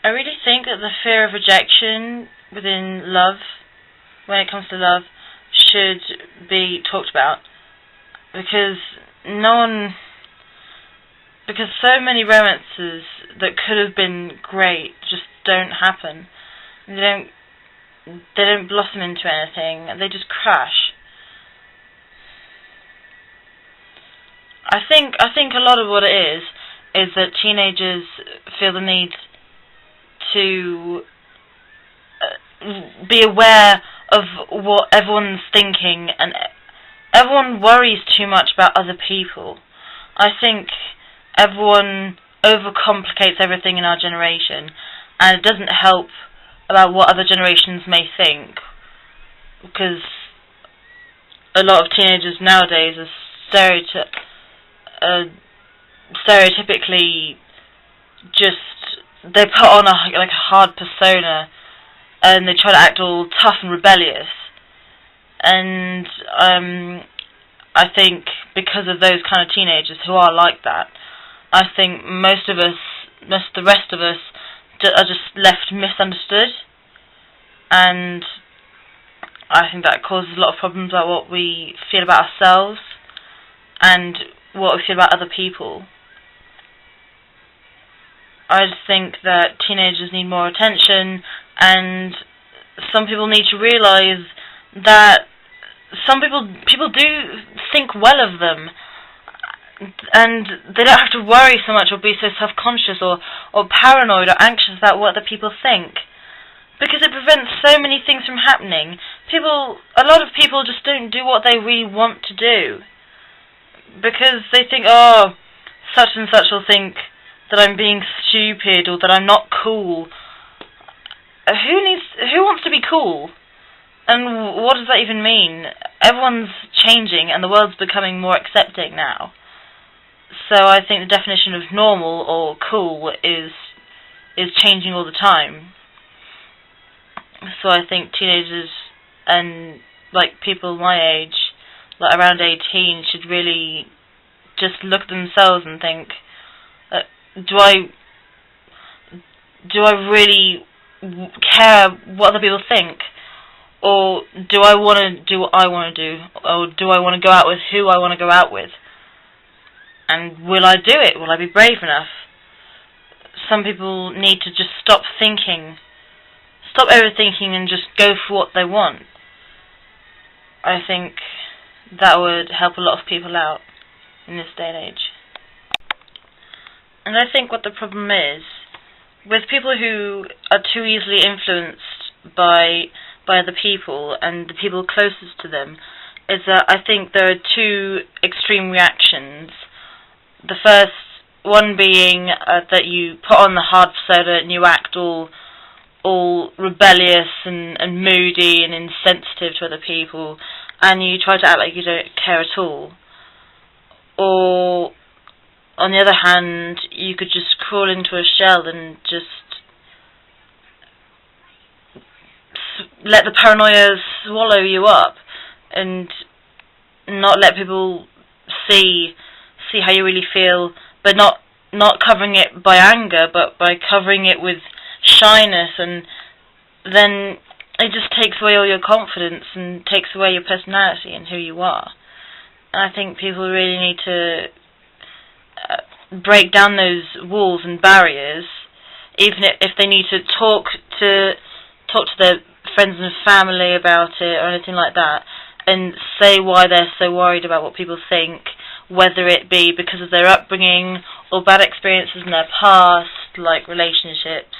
I really think that the fear of rejection within love, when it comes to love, should be talked about, because no one, because so many romances that could have been great just don't happen. They don't blossom into anything. They just crash. I think a lot of what it is that teenagers feel the need to be aware of what everyone's thinking, and everyone worries too much about other people. I think everyone overcomplicates everything in our generation, and it doesn't help about what other generations may think, because a lot of teenagers nowadays are stereotypically just, they put on a hard persona, and they try to act all tough and rebellious. And I think because of those kind of teenagers who are like that, I think most of the rest of us are just left misunderstood, and I think that causes a lot of problems about what we feel about ourselves and what we feel about other people. I just think that teenagers need more attention, and some people need to realise that some people do think well of them, and they don't have to worry so much or be so self-conscious or paranoid or anxious about what other people think, because it prevents so many things from happening. A lot of people just don't do what they really want to do, because they think, oh, such and such will think that I'm being stupid or that I'm not cool. Who wants to be cool? And what does that even mean? Everyone's changing and the world's becoming more accepting now. So I think the definition of normal or cool is changing all the time. So I think teenagers and people my age, around 18, should really just look at themselves and think, do I really care what other people think? Or do I want to do what I want to do? Or do I want to go out with who I want to go out with? And will I do it? Will I be brave enough? Some people need to just stop overthinking and just go for what they want. I think that would help a lot of people out in this day and age. And I think what the problem is, with people who are too easily influenced by other people and the people closest to them, is that I think there are two extreme reactions. The first one being that you put on the hard persona and you act all rebellious and moody and insensitive to other people, and you try to act like you don't care at all. Or, on the other hand, you could just crawl into a shell and just let the paranoia swallow you up, and not let people see how you really feel, but not covering it by anger, but by covering it with shyness, and then it just takes away all your confidence and takes away your personality and who you are. And I think people really need to break down those walls and barriers, even if they need to talk to their friends and family about it or anything like that, and say why they're so worried about what people think, whether it be because of their upbringing or bad experiences in their past, like relationships.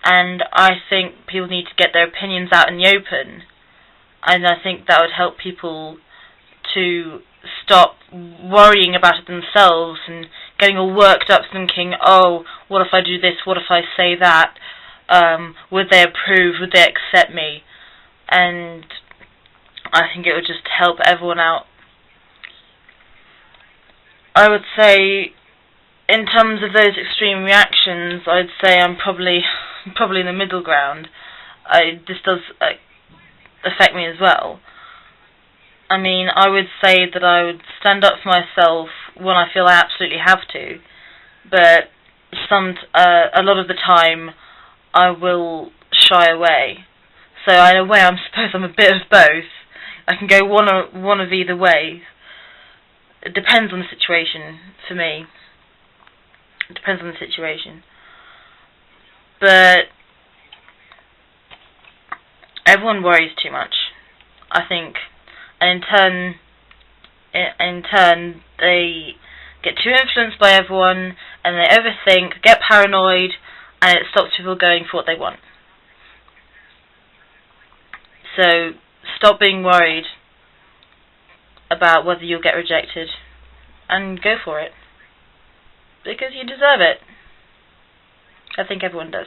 And I think people need to get their opinions out in the open, and I think that would help people to stop worrying about it themselves and getting all worked up thinking, oh, what if I do this, what if I say that, would they approve, would they accept me? And I think it would just help everyone out. I would say, in terms of those extreme reactions, I'd say I'm probably in the middle ground. This does affect me as well. I mean, I would say that I would stand up for myself when I feel I absolutely have to, but a lot of the time I will shy away. So in a way, I suppose I'm a bit of both. I can go one of either way. It depends on the situation for me. It depends on the situation. But everyone worries too much, I think, and in turn they get too influenced by everyone, and they overthink, get paranoid, and it stops people going for what they want. So stop being worried about whether you'll get rejected, and go for it, because you deserve it. I think everyone does.